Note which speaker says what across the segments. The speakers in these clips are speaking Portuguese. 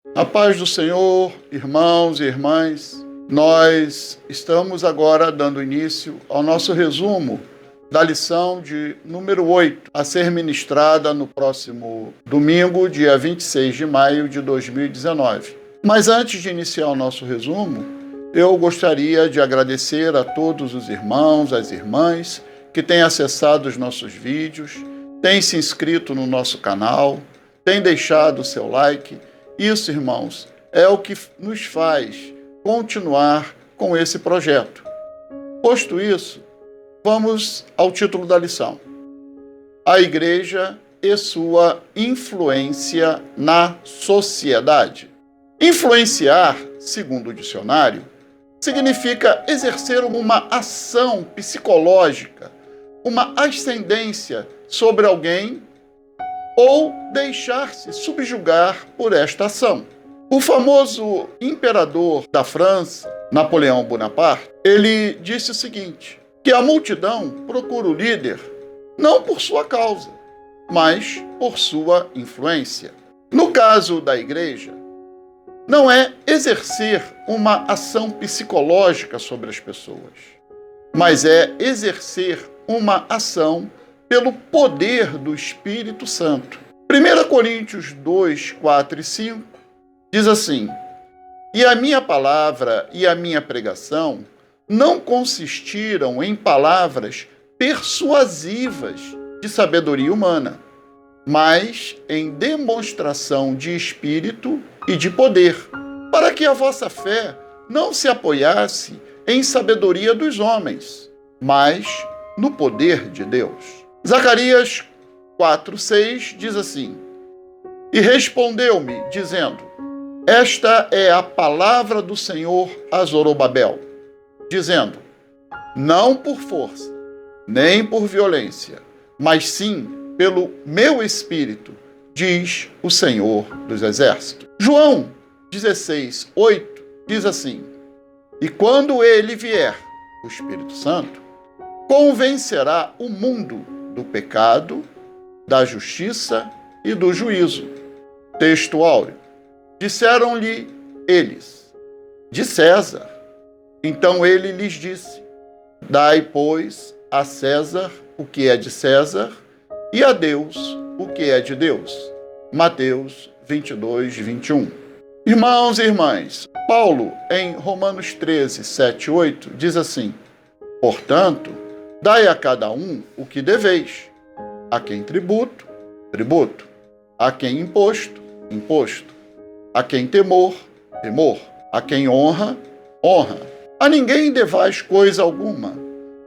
Speaker 1: A paz do Senhor, irmãos e irmãs, nós estamos agora dando início ao nosso resumo da lição de número 8, a ser ministrada no próximo domingo, dia 26 de maio de 2019. Mas antes de iniciar o nosso resumo, eu gostaria de agradecer a todos os irmãos, as irmãs, que têm acessado os nossos vídeos, têm se inscrito no nosso canal, têm deixado o seu like. Isso, irmãos, é o que nos faz continuar com esse projeto. Posto isso, vamos ao título da lição. A Igreja e sua influência na sociedade. Influenciar, segundo o dicionário, significa exercer uma ação psicológica, uma ascendência sobre alguém ou deixar-se subjugar por esta ação. O famoso imperador da França, Napoleão Bonaparte, ele disse o seguinte, que a multidão procura o líder não por sua causa, mas por sua influência. No caso da Igreja, não é exercer uma ação psicológica sobre as pessoas, mas é exercer uma ação pelo poder do Espírito Santo. 1 Coríntios 2, 4 e 5 diz assim: E a minha palavra e a minha pregação não consistiram em palavras persuasivas de sabedoria humana, mas em demonstração de Espírito e de poder, para que a vossa fé não se apoiasse em sabedoria dos homens, mas no poder de Deus. Zacarias 4:6 diz assim: E respondeu-me, dizendo: Esta é a palavra do Senhor a Zorobabel, dizendo: Não por força, nem por violência, mas sim pelo meu Espírito, diz o Senhor dos Exércitos. João 16:8 diz assim: E quando ele vier, o Espírito Santo, convencerá o mundo do pecado, da justiça e do juízo. Texto áureo. Disseram-lhe eles: De César. Então ele lhes disse: Dai, pois, a César o que é de César, e a Deus o que é de Deus. Mateus 22, 21. Irmãos e irmãs, Paulo, em Romanos 13, 7 e 8, diz assim: Portanto, dai a cada um o que deveis. A quem tributo, tributo. A quem imposto, imposto. A quem temor, temor. A quem honra, honra. A ninguém devais coisa alguma,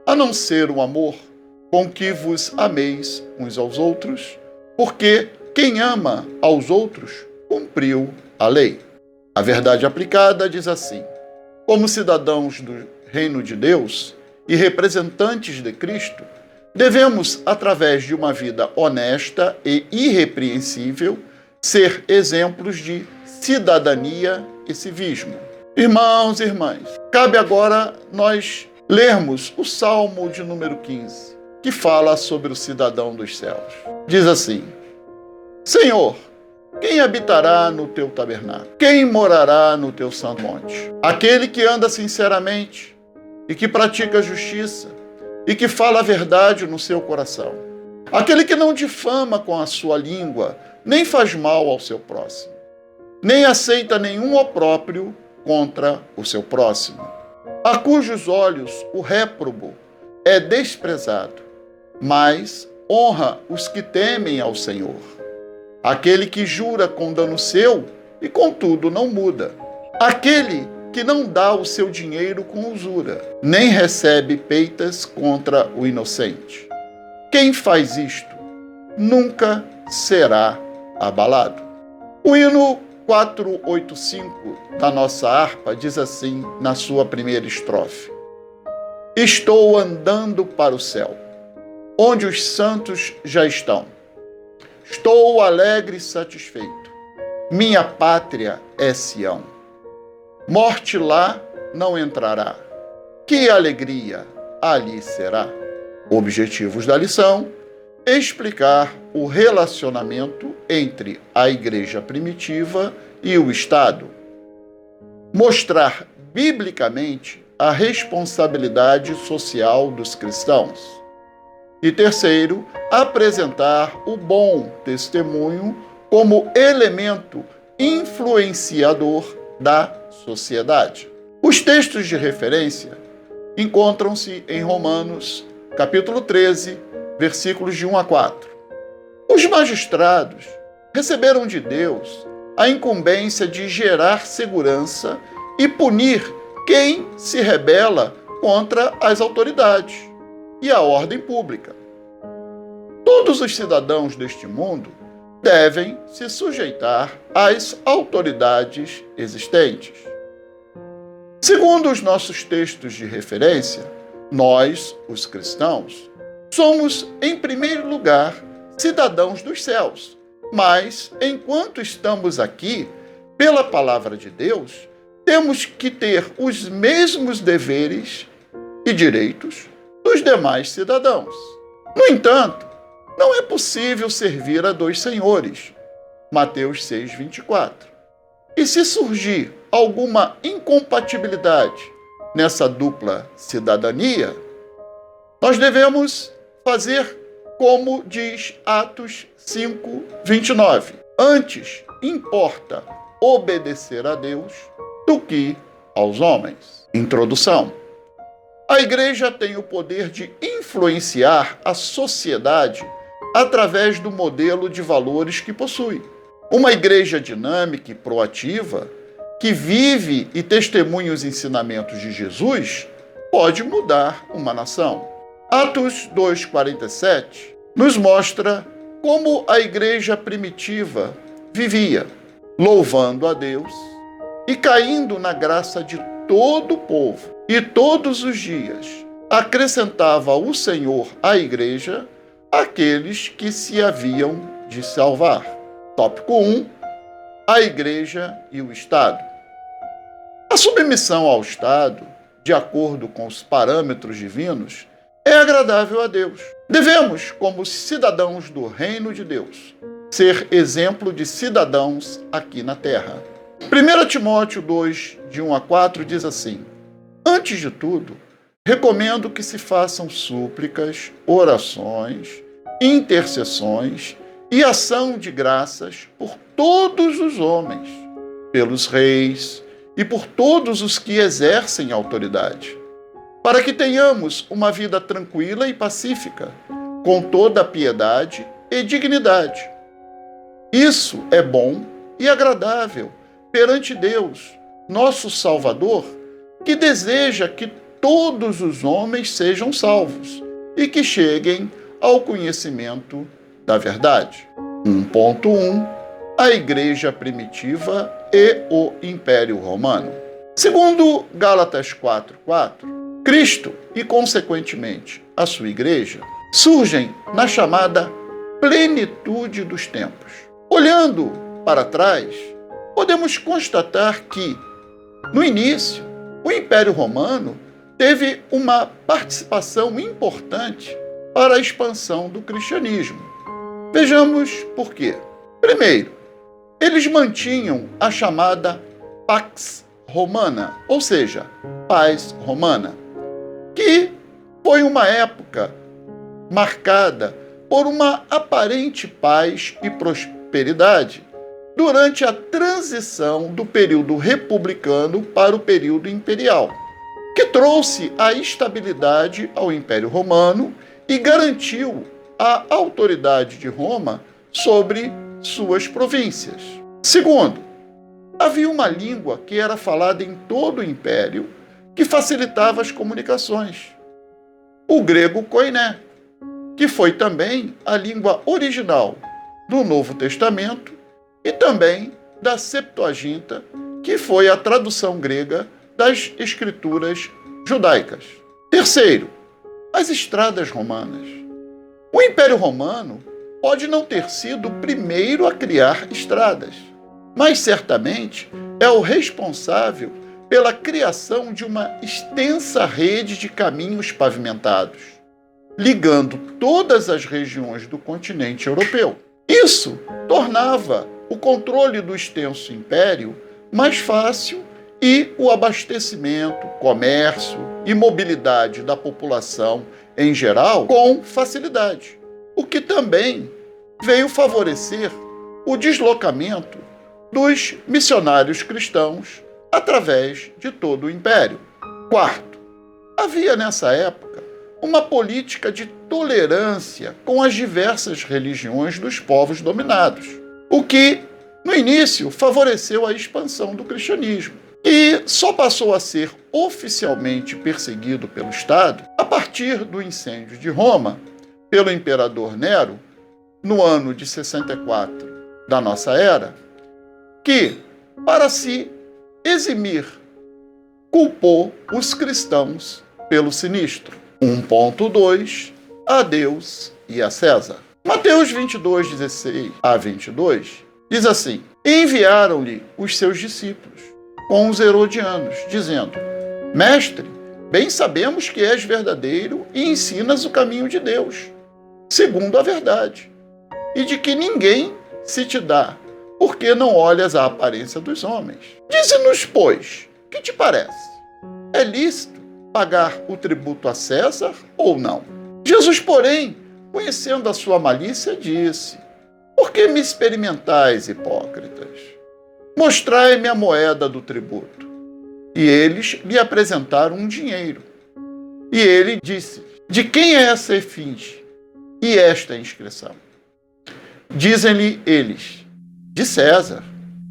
Speaker 1: a não ser o amor, com que vos ameis uns aos outros, porque quem ama aos outros cumpriu a lei. A verdade aplicada diz assim: como cidadãos do reino de Deus e representantes de Cristo, devemos, através de uma vida honesta e irrepreensível, ser exemplos de cidadania e civismo. Irmãos e irmãs, cabe agora nós lermos o Salmo de número 15, que fala sobre o cidadão dos céus. Diz assim: Senhor, quem habitará no teu tabernáculo? Quem morará no teu santo monte? Aquele que anda sinceramente e que pratica a justiça, e que fala a verdade no seu coração. Aquele que não difama com a sua língua, nem faz mal ao seu próximo, nem aceita nenhum opróbrio contra o seu próximo, a cujos olhos o réprobo é desprezado, mas honra os que temem ao Senhor. Aquele que jura com dano seu e contudo não muda. Aquele que não dá o seu dinheiro com usura, nem recebe peitas contra o inocente. Quem faz isto nunca será abalado. O hino 485 da nossa harpa diz assim na sua primeira estrofe: Estou andando para o céu, onde os santos já estão. Estou alegre e satisfeito. Minha pátria é Sião. Morte lá não entrará. Que alegria ali será. Objetivos da lição: explicar o relacionamento entre a igreja primitiva e o Estado, mostrar biblicamente a responsabilidade social dos cristãos. E terceiro, apresentar o bom testemunho como elemento influenciador da sociedade. Os textos de referência encontram-se em Romanos, capítulo 13, versículos de 1 a 4. Os magistrados receberam de Deus a incumbência de gerar segurança e punir quem se rebela contra as autoridades e a ordem pública. Todos os cidadãos deste mundo devem se sujeitar às autoridades existentes. Segundo os nossos textos de referência, nós, os cristãos, somos, em primeiro lugar, cidadãos dos céus, mas, enquanto estamos aqui, pela palavra de Deus, temos que ter os mesmos deveres e direitos dos demais cidadãos. No entanto, não é possível servir a dois senhores. Mateus 6:24. E se surgir alguma incompatibilidade nessa dupla cidadania, nós devemos fazer como diz Atos 5:29. Antes importa obedecer a Deus do que aos homens. Introdução. A igreja tem o poder de influenciar a sociedade através do modelo de valores que possui. Uma igreja dinâmica e proativa, que vive e testemunha os ensinamentos de Jesus, pode mudar uma nação. Atos 2:47 nos mostra como a igreja primitiva vivia, louvando a Deus e caindo na graça de todo o povo. E todos os dias acrescentava o Senhor à igreja aqueles que se haviam de salvar. Tópico 1. A igreja e o Estado. A submissão ao Estado, de acordo com os parâmetros divinos, é agradável a Deus. Devemos, como cidadãos do reino de Deus, ser exemplo de cidadãos aqui na terra. 1 Timóteo 2, de 1 a 4, diz assim: Antes de tudo, recomendo que se façam súplicas, orações, intercessões e ação de graças por todos os homens, pelos reis e por todos os que exercem autoridade, para que tenhamos uma vida tranquila e pacífica, com toda a piedade e dignidade. Isso é bom e agradável perante Deus, nosso Salvador, que deseja que todos os homens sejam salvos e que cheguem ao conhecimento da verdade. 1.1 A Igreja Primitiva e o Império Romano. Segundo Gálatas 4:4, Cristo e, consequentemente, a sua Igreja surgem na chamada plenitude dos tempos. Olhando para trás, podemos constatar que, no início, o Império Romano teve uma participação importante para a expansão do cristianismo. Vejamos por quê. Primeiro, eles mantinham a chamada Pax Romana, ou seja, paz romana, que foi uma época marcada por uma aparente paz e prosperidade durante a transição do período republicano para o período imperial, que trouxe a estabilidade ao Império Romano e garantiu a autoridade de Roma sobre suas províncias. Segundo, havia uma língua que era falada em todo o Império que facilitava as comunicações: o grego koiné, que foi também a língua original do Novo Testamento e também da Septuaginta, que foi a tradução grega das escrituras judaicas. Terceiro, as estradas romanas. O Império Romano pode não ter sido o primeiro a criar estradas, mas certamente é o responsável pela criação de uma extensa rede de caminhos pavimentados. ligando todas as regiões do continente europeu. Isso tornava o controle do extenso império mais fácil e o abastecimento, comércio e mobilidade da população em geral com facilidade, o que também veio favorecer o deslocamento dos missionários cristãos através de todo o império. Quarto, havia nessa época uma política de tolerância com as diversas religiões dos povos dominados, o que, no início, favoreceu a expansão do cristianismo e só passou a ser oficialmente perseguido pelo Estado a partir do incêndio de Roma pelo imperador Nero, no ano de 64 da nossa era, que, para se eximir, culpou os cristãos pelo sinistro. 1.2 A Deus e a César. Mateus 22, 16 a 22 diz assim: enviaram-lhe os seus discípulos com os herodianos, dizendo: Mestre, bem sabemos que és verdadeiro e ensinas o caminho de Deus, segundo a verdade, e de que ninguém se te dá, porque não olhas a aparência dos homens. Dize-nos, pois, que te parece? É lícito pagar o tributo a César ou não? Jesus, porém, conhecendo a sua malícia, disse: por que me experimentais, hipócritas? Mostrai-me a moeda do tributo. E eles lhe apresentaram um dinheiro. E ele disse: de quem é essa efígie e esta inscrição? Dizem-lhe eles: de César.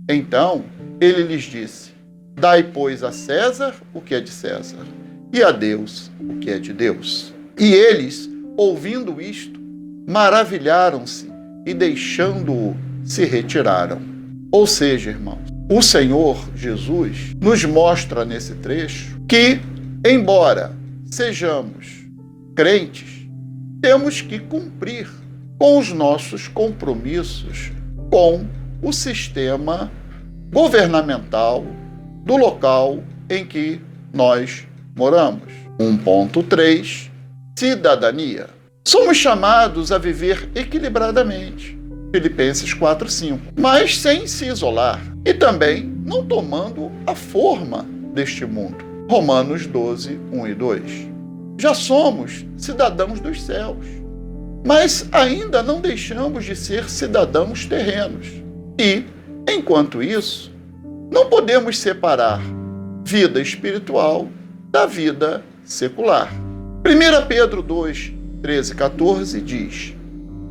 Speaker 1: Então ele lhes disse: dai, pois, a César o que é de César, e a Deus o que é de Deus. E eles, ouvindo isto, maravilharam-se e, deixando-o, se retiraram. Ou seja, irmãos, o Senhor Jesus nos mostra nesse trecho que, embora sejamos crentes, temos que cumprir com os nossos compromissos com o sistema governamental do local em que nós moramos. 1.3 Cidadania. Somos chamados a viver equilibradamente, Filipenses 4:5, mas sem se isolar e também não tomando a forma deste mundo, Romanos 12:1 e 2. Já somos cidadãos dos céus, mas ainda não deixamos de ser cidadãos terrenos. E, enquanto isso, não podemos separar vida espiritual da vida secular. 1 Pedro 2, 13 e 14 diz: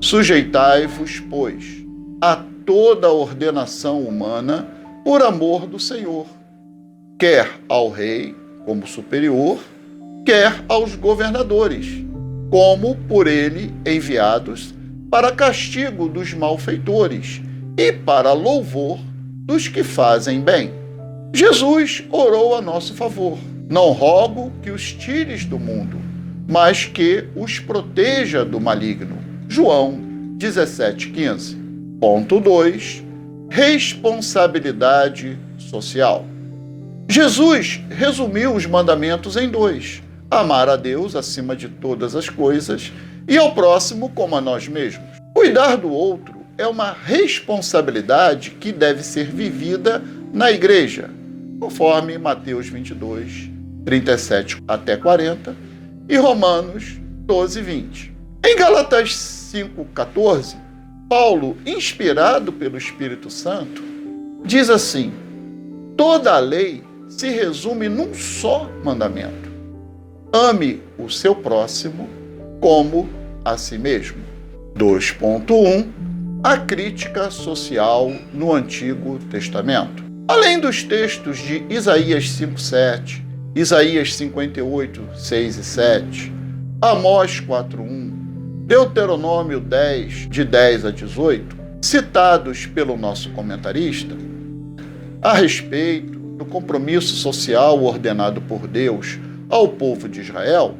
Speaker 1: sujeitai-vos, pois, a toda a ordenação humana por amor do Senhor, quer ao rei como superior, quer aos governadores, como por ele enviados para castigo dos malfeitores e para louvor dos que fazem bem. Jesus orou a nosso favor: não rogo que os tires do mundo, mas que os proteja do maligno. João 17,15. Ponto 2. Responsabilidade social. Jesus resumiu os mandamentos em 2: amar a Deus acima de todas as coisas e ao próximo como a nós mesmos. Cuidar do outro é uma responsabilidade que deve ser vivida na igreja, conforme Mateus 22, 37 até 40 e Romanos 12, 20. Em Gálatas 5,14, Paulo, inspirado pelo Espírito Santo, diz assim: toda a lei se resume num só mandamento: ame o seu próximo como a si mesmo. 2.1 A crítica social no Antigo Testamento. Além dos textos de Isaías 5,7, Isaías 58, 6 e 7, Amós 4:1, Deuteronômio 10, de 10 a 18, citados pelo nosso comentarista, a respeito do compromisso social ordenado por Deus ao povo de Israel,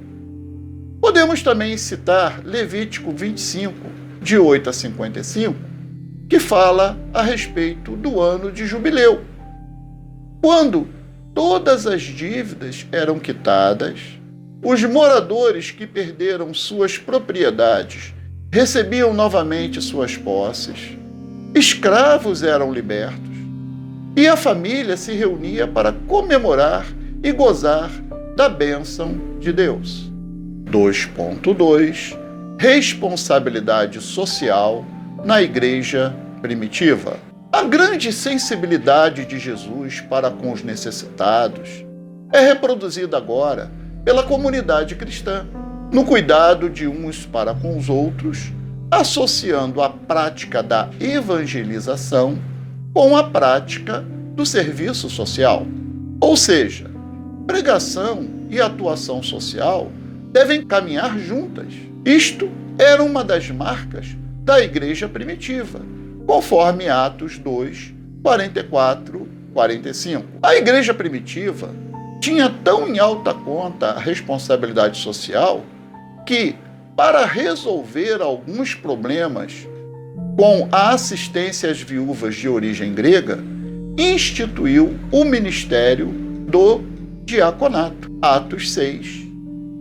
Speaker 1: podemos também citar Levítico 25, de 8 a 55, que fala a respeito do ano de jubileu, quando todas as dívidas eram quitadas os moradores que perderam suas propriedades recebiam novamente suas posses, escravos eram libertos, e a família se reunia para comemorar e gozar da bênção de Deus. 2.2 Responsabilidade social na igreja primitiva. A grande sensibilidade de Jesus para com os necessitados é reproduzida agora pela comunidade cristã, no cuidado de uns para com os outros, associando a prática da evangelização com a prática do serviço social. Ou seja, pregação e atuação social devem caminhar juntas. Isto era uma das marcas da igreja primitiva, conforme Atos 2, 44, 45. A igreja primitiva tinha tão em alta conta a responsabilidade social que, para resolver alguns problemas com a assistência às viúvas de origem grega, instituiu o ministério do diaconato. Atos 6,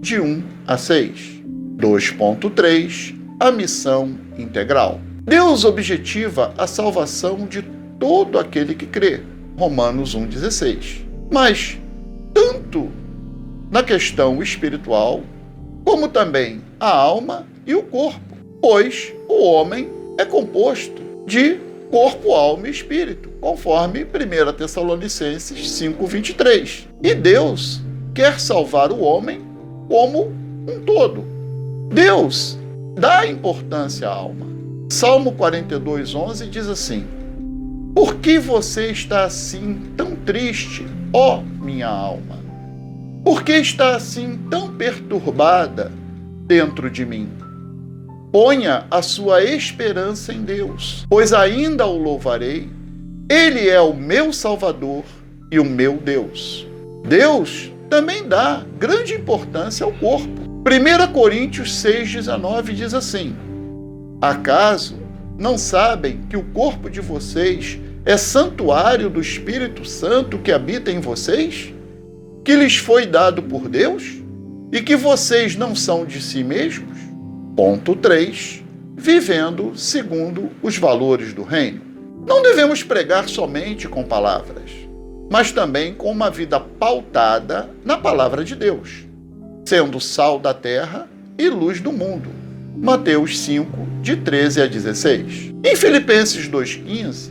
Speaker 1: de 1 a 6. 2.3 A missão integral. Deus objetiva a salvação de todo aquele que crê. Romanos 1,16. Mas, tanto na questão espiritual, como também a alma e o corpo, pois o homem é composto de corpo, alma e espírito, conforme 1 Tessalonicenses 5,23. E Deus quer salvar o homem como um todo. Deus dá importância à alma. Salmo 42:11 diz assim: Por que você está assim tão triste, ó minha alma? Por que está assim tão perturbada dentro de mim? Ponha a sua esperança em Deus, pois ainda o louvarei. Ele é o meu Salvador e o meu Deus. Deus também dá grande importância ao corpo. 1 Coríntios 6,19 diz assim: Acaso não sabem que o corpo de vocês é santuário do Espírito Santo que habita em vocês, que lhes foi dado por Deus, e que vocês não são de si mesmos? Ponto 3. Vivendo segundo os valores do reino. Não devemos pregar somente com palavras, mas também com uma vida pautada na palavra de Deus, sendo sal da terra e luz do mundo. Mateus 5, de 13 a 16. Em Filipenses 2,15,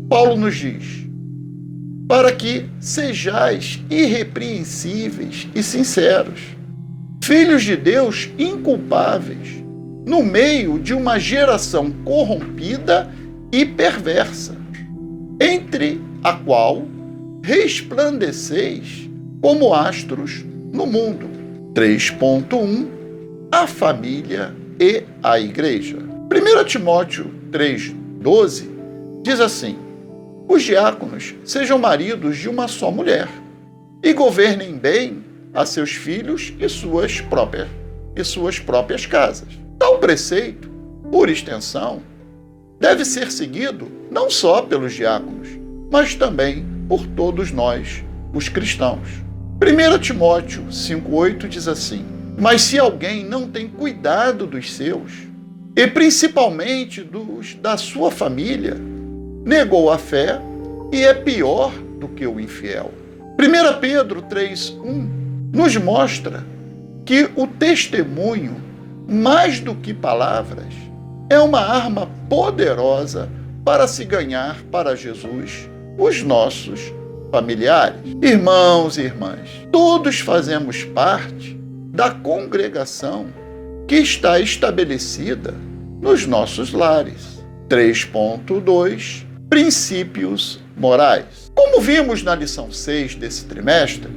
Speaker 1: Paulo nos diz: para que sejais irrepreensíveis e sinceros, filhos de Deus inculpáveis, no meio de uma geração corrompida e perversa, entre a qual resplandeceis como astros no mundo. 3.1 A família e a igreja. 1 Timóteo 3,12 diz assim: Os diáconos sejam maridos de uma só mulher e governem bem a seus filhos e suas próprias casas. Tal preceito, por extensão, deve ser seguido não só pelos diáconos, mas também por todos nós, os cristãos. 1 Timóteo 5,8 diz assim: Mas se alguém não tem cuidado dos seus, e principalmente dos da sua família, negou a fé e é pior do que o infiel. 1 Pedro 3,1 nos mostra que o testemunho, mais do que palavras, é uma arma poderosa para se ganhar para Jesus os nossos familiares. Irmãos e irmãs, todos fazemos parte da congregação que está estabelecida nos nossos lares. 3.2 Princípios morais. Como vimos na lição 6 desse trimestre,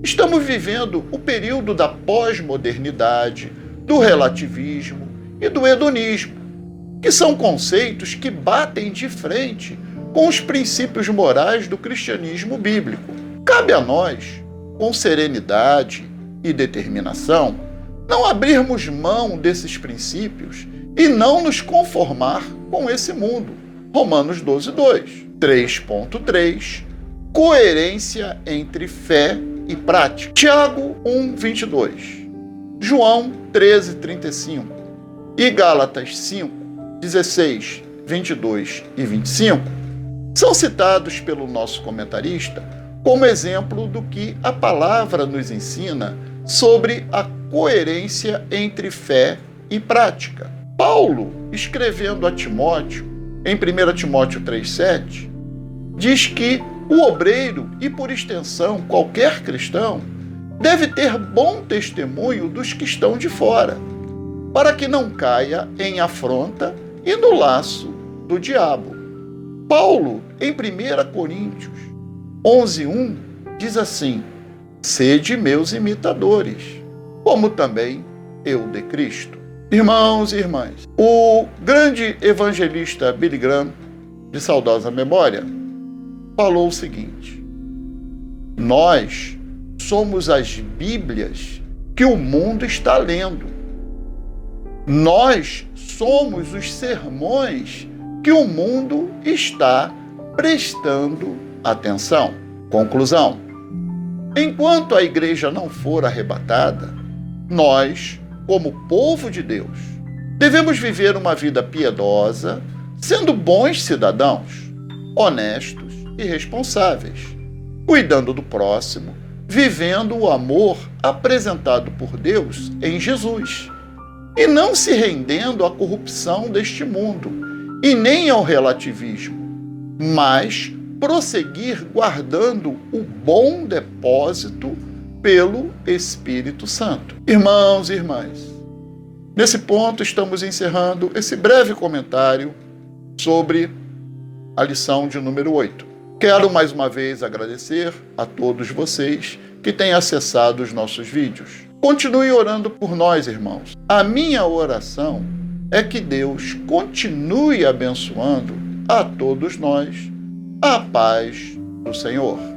Speaker 1: estamos vivendo o período da pós-modernidade, do relativismo e do hedonismo, que são conceitos que batem de frente com os princípios morais do cristianismo bíblico. Cabe a nós, com serenidade e determinação, não abrirmos mão desses princípios e não nos conformar com esse mundo. Romanos 12:2. 3.3 Coerência entre fé e prática. Tiago 1, 22, João 13, 35 e Gálatas 5, 16, 22 e 25 são citados pelo nosso comentarista como exemplo do que a palavra nos ensina sobre a coerência entre fé e prática. Paulo, escrevendo a Timóteo, em 1 Timóteo 3,7, diz que o obreiro, e por extensão qualquer cristão, deve ter bom testemunho dos que estão de fora, para que não caia em afronta e no laço do diabo. Paulo, em 1 Coríntios 11:1, diz assim: sede meus imitadores, como também eu de Cristo. Irmãos e irmãs, o grande evangelista Billy Graham, de saudosa memória, falou o seguinte: nós somos as Bíblias que o mundo está lendo. Nós somos os sermões que o mundo está prestando atenção. Conclusão: enquanto a igreja não for arrebatada, nós, como povo de Deus, devemos viver uma vida piedosa, sendo bons cidadãos, honestos e responsáveis, cuidando do próximo, vivendo o amor apresentado por Deus em Jesus, e não se rendendo à corrupção deste mundo e nem ao relativismo, mas prosseguir guardando o bom depósito pelo Espírito Santo. Irmãos e irmãs, nesse ponto estamos encerrando esse breve comentário sobre a lição de número 8. Quero mais uma vez agradecer a todos vocês que têm acessado os nossos vídeos. Continue orando por nós, irmãos. A minha oração é que Deus continue abençoando a todos nós. A paz do Senhor.